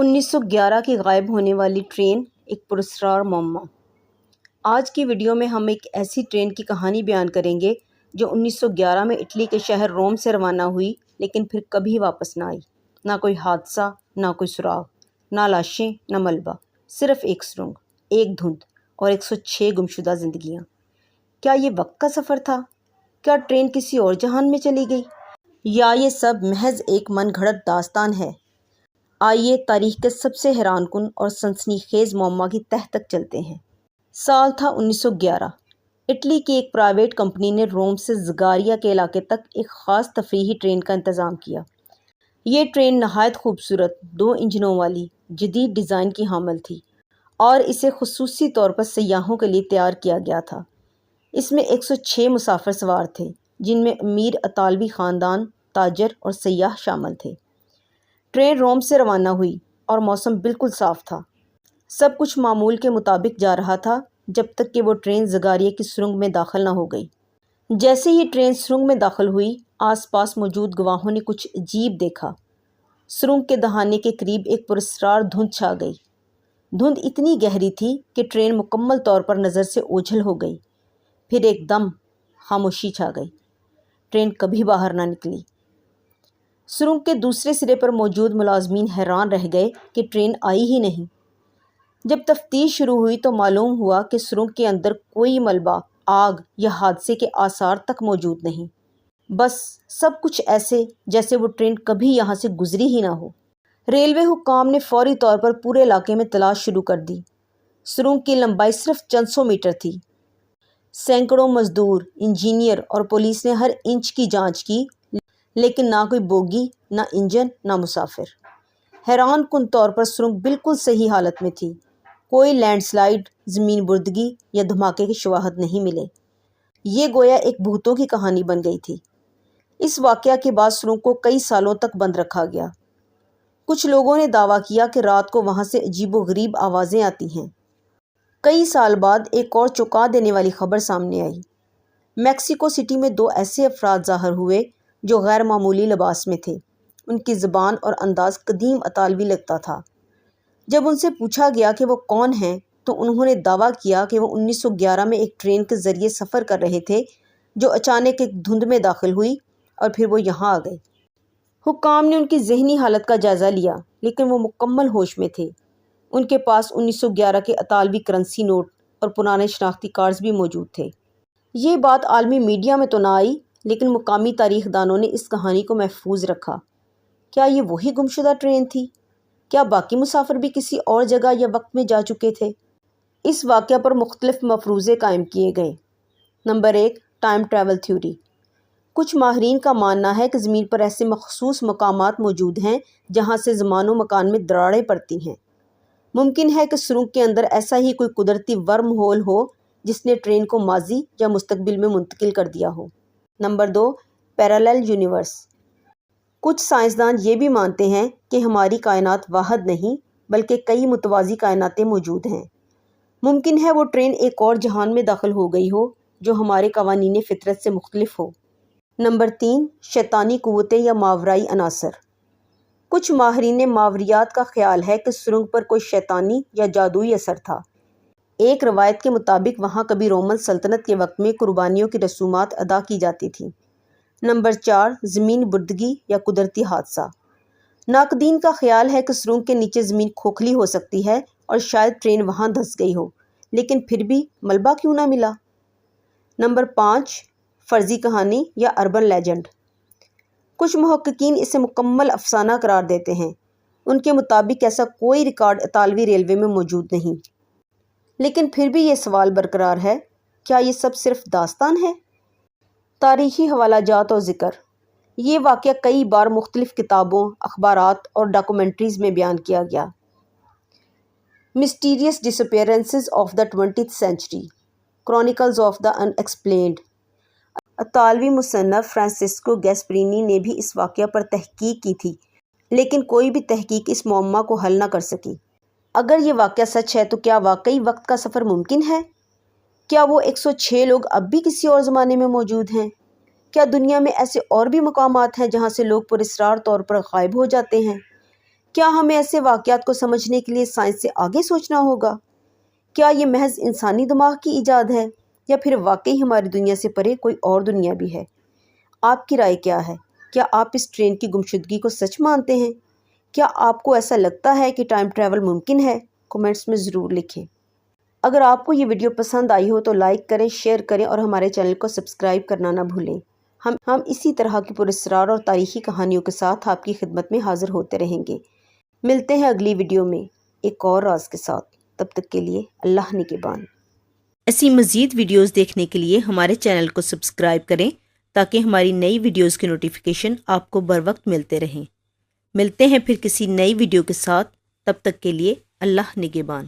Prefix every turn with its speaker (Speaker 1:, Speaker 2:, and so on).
Speaker 1: 1911 کی غائب ہونے والی ٹرین ایک پراسرار معمہ۔ آج کی ویڈیو میں ہم ایک ایسی ٹرین کی کہانی بیان کریں گے جو 1911 میں اٹلی کے شہر روم سے روانہ ہوئی لیکن پھر کبھی واپس نہ آئی۔ نہ کوئی حادثہ، نہ کوئی سراغ، نہ لاشیں، نہ ملبہ، صرف ایک سرنگ، ایک دھند اور 106 گمشدہ زندگیاں۔ کیا یہ وقت کا سفر تھا؟ کیا ٹرین کسی اور جہان میں چلی گئی؟ یا یہ سب محض ایک من گھڑت داستان ہے؟ آئیے تاریخ کے سب سے حیران کن اور سنسنی خیز معمہ کی تہہ تک چلتے ہیں۔ سال تھا 1911۔ اٹلی کی ایک پرائیویٹ کمپنی نے روم سے زگاریا کے علاقے تک ایک خاص تفریحی ٹرین کا انتظام کیا۔ یہ ٹرین نہایت خوبصورت 2 انجنوں والی جدید ڈیزائن کی حامل تھی اور اسے خصوصی طور پر سیاحوں کے لیے تیار کیا گیا تھا۔ اس میں 106 مسافر سوار تھے، جن میں امیر اطالوی خاندان، تاجر اور سیاح شامل تھے۔ ٹرین روم سے روانہ ہوئی اور موسم بالکل صاف تھا۔ سب کچھ معمول کے مطابق جا رہا تھا جب تک کہ وہ ٹرین زگاریا کی سرنگ میں داخل نہ ہو گئی۔ جیسے ہی ٹرین سرنگ میں داخل ہوئی، آس پاس موجود گواہوں نے کچھ عجیب دیکھا۔ سرنگ کے دہانے کے قریب ایک پراسرار دھند چھا گئی۔ دھند اتنی گہری تھی کہ ٹرین مکمل طور پر نظر سے اوجھل ہو گئی۔ پھر ایک دم خاموشی چھا گئی۔ ٹرین کبھی باہر نہ نکلی۔ سرنگ کے دوسرے سرے پر موجود ملازمین حیران رہ گئے کہ ٹرین آئی ہی نہیں۔ جب تفتیش شروع ہوئی تو معلوم ہوا کہ سرنگ کے اندر کوئی ملبہ، آگ یا حادثے کے آثار تک موجود نہیں۔ بس سب کچھ ایسے جیسے وہ ٹرین کبھی یہاں سے گزری ہی نہ ہو۔ ریلوے حکام نے فوری طور پر پورے علاقے میں تلاش شروع کر دی۔ سرنگ کی لمبائی صرف چند سو میٹر تھی۔ سینکڑوں مزدور، انجینئر اور پولیس نے ہر انچ کی جانچ کی، لیکن نہ کوئی بوگی، نہ انجن، نہ مسافر۔ حیران کن طور پر سرنگ بالکل صحیح حالت میں تھی۔ کوئی لینڈ سلائیڈ، زمین بردگی یا دھماکے کے شواہد نہیں ملے۔ یہ گویا ایک بھوتوں کی کہانی بن گئی تھی۔ اس واقعہ کے بعد سرنگ کو کئی سالوں تک بند رکھا گیا۔ کچھ لوگوں نے دعویٰ کیا کہ رات کو وہاں سے عجیب و غریب آوازیں آتی ہیں۔ کئی سال بعد ایک اور چونکا دینے والی خبر سامنے آئی۔ میکسیکو سٹی میں 2 ایسے افراد ظاہر ہوئے جو غیر معمولی لباس میں تھے۔ ان کی زبان اور انداز قدیم اطالوی لگتا تھا۔ جب ان سے پوچھا گیا کہ وہ کون ہیں تو انہوں نے دعویٰ کیا کہ وہ 1911 میں ایک ٹرین کے ذریعے سفر کر رہے تھے جو اچانک ایک دھند میں داخل ہوئی اور پھر وہ یہاں آ گئے۔ حکام نے ان کی ذہنی حالت کا جائزہ لیا، لیکن وہ مکمل ہوش میں تھے۔ ان کے پاس 1911 کے اطالوی کرنسی نوٹ اور پرانے شناختی کارڈز بھی موجود تھے۔ یہ بات عالمی میڈیا میں تو نہ آئی، لیکن مقامی تاریخ دانوں نے اس کہانی کو محفوظ رکھا۔ کیا یہ وہی گمشدہ ٹرین تھی؟ کیا باقی مسافر بھی کسی اور جگہ یا وقت میں جا چکے تھے؟ اس واقعہ پر مختلف مفروضے قائم کیے گئے۔ Number 1، time travel theory. کچھ ماہرین کا ماننا ہے کہ زمین پر ایسے مخصوص مقامات موجود ہیں جہاں سے زمان و مکان میں دراڑیں پڑتی ہیں۔ ممکن ہے کہ سرنگ کے اندر ایسا ہی کوئی قدرتی ورم ہول ہو جس نے ٹرین کو ماضی یا مستقبل میں منتقل کر دیا ہو۔ Number 2، parallel universe. کچھ سائنسدان یہ بھی مانتے ہیں کہ ہماری کائنات واحد نہیں بلکہ کئی متوازی کائناتیں موجود ہیں۔ ممکن ہے وہ ٹرین ایک اور جہان میں داخل ہو گئی ہو جو ہمارے قوانین فطرت سے مختلف ہو۔ نمبر 3، شیطانی قوتیں یا ماورائی عناصر۔ کچھ ماہرین ماوریات کا خیال ہے کہ سرنگ پر کوئی شیطانی یا جادوئی اثر تھا۔ ایک روایت کے مطابق وہاں کبھی رومن سلطنت کے وقت میں قربانیوں کی رسومات ادا کی جاتی تھیں۔ نمبر 4، زمین بردگی یا قدرتی حادثہ۔ ناقدین کا خیال ہے کہ سرنگ کے نیچے زمین کھوکھلی ہو سکتی ہے اور شاید ٹرین وہاں دھنس گئی ہو، لیکن پھر بھی ملبہ کیوں نہ ملا۔ نمبر 5، فرضی کہانی یا اربن لیجنڈ۔ کچھ محققین اسے مکمل افسانہ قرار دیتے ہیں۔ ان کے مطابق ایسا کوئی ریکارڈ اطالوی ریلوے میں موجود نہیں، لیکن پھر بھی یہ سوال برقرار ہے، کیا یہ سب صرف داستان ہے؟ تاریخی حوالہ جات اور ذکر۔ یہ واقعہ کئی بار مختلف کتابوں، اخبارات اور ڈاکومنٹریز میں بیان کیا گیا۔ Mysterious disappearances of the 20th century، chronicles of the unexplained. اطالوی مصنف فرانسسکو گیسپرینی نے بھی اس واقعہ پر تحقیق کی تھی، لیکن کوئی بھی تحقیق اس معمہ کو حل نہ کر سکی۔ اگر یہ واقعہ سچ ہے تو کیا واقعی وقت کا سفر ممکن ہے؟ کیا وہ 106 لوگ اب بھی کسی اور زمانے میں موجود ہیں؟ کیا دنیا میں ایسے اور بھی مقامات ہیں جہاں سے لوگ پراسرار طور پر غائب ہو جاتے ہیں؟ کیا ہمیں ایسے واقعات کو سمجھنے کے لیے سائنس سے آگے سوچنا ہوگا؟ کیا یہ محض انسانی دماغ کی ایجاد ہے یا پھر واقعی ہماری دنیا سے پرے کوئی اور دنیا بھی ہے؟ آپ کی رائے کیا ہے؟ کیا آپ اس ٹرین کی گمشدگی کو سچ مانتے ہیں؟ کیا آپ کو ایسا لگتا ہے کہ ٹائم ٹریول ممکن ہے؟ کمنٹس میں ضرور لکھیں۔ اگر آپ کو یہ ویڈیو پسند آئی ہو تو لائک کریں، شیئر کریں اور ہمارے چینل کو سبسکرائب کرنا نہ بھولیں۔ ہم اسی طرح کی پراسرار اور تاریخی کہانیوں کے ساتھ آپ کی خدمت میں حاضر ہوتے رہیں گے۔ ملتے ہیں اگلی ویڈیو میں ایک اور راز کے ساتھ۔ تب تک کے لیے اللہ نگہبان۔ ایسی مزید ویڈیوز دیکھنے کے لیے ہمارے چینل کو سبسکرائب کریں تاکہ ہماری نئی ویڈیوز کی نوٹیفیکیشن آپ کو بر وقت ملتے رہیں۔ ملتے ہیں پھر کسی نئی ویڈیو کے ساتھ، تب تک کے لیے اللہ نگہبان۔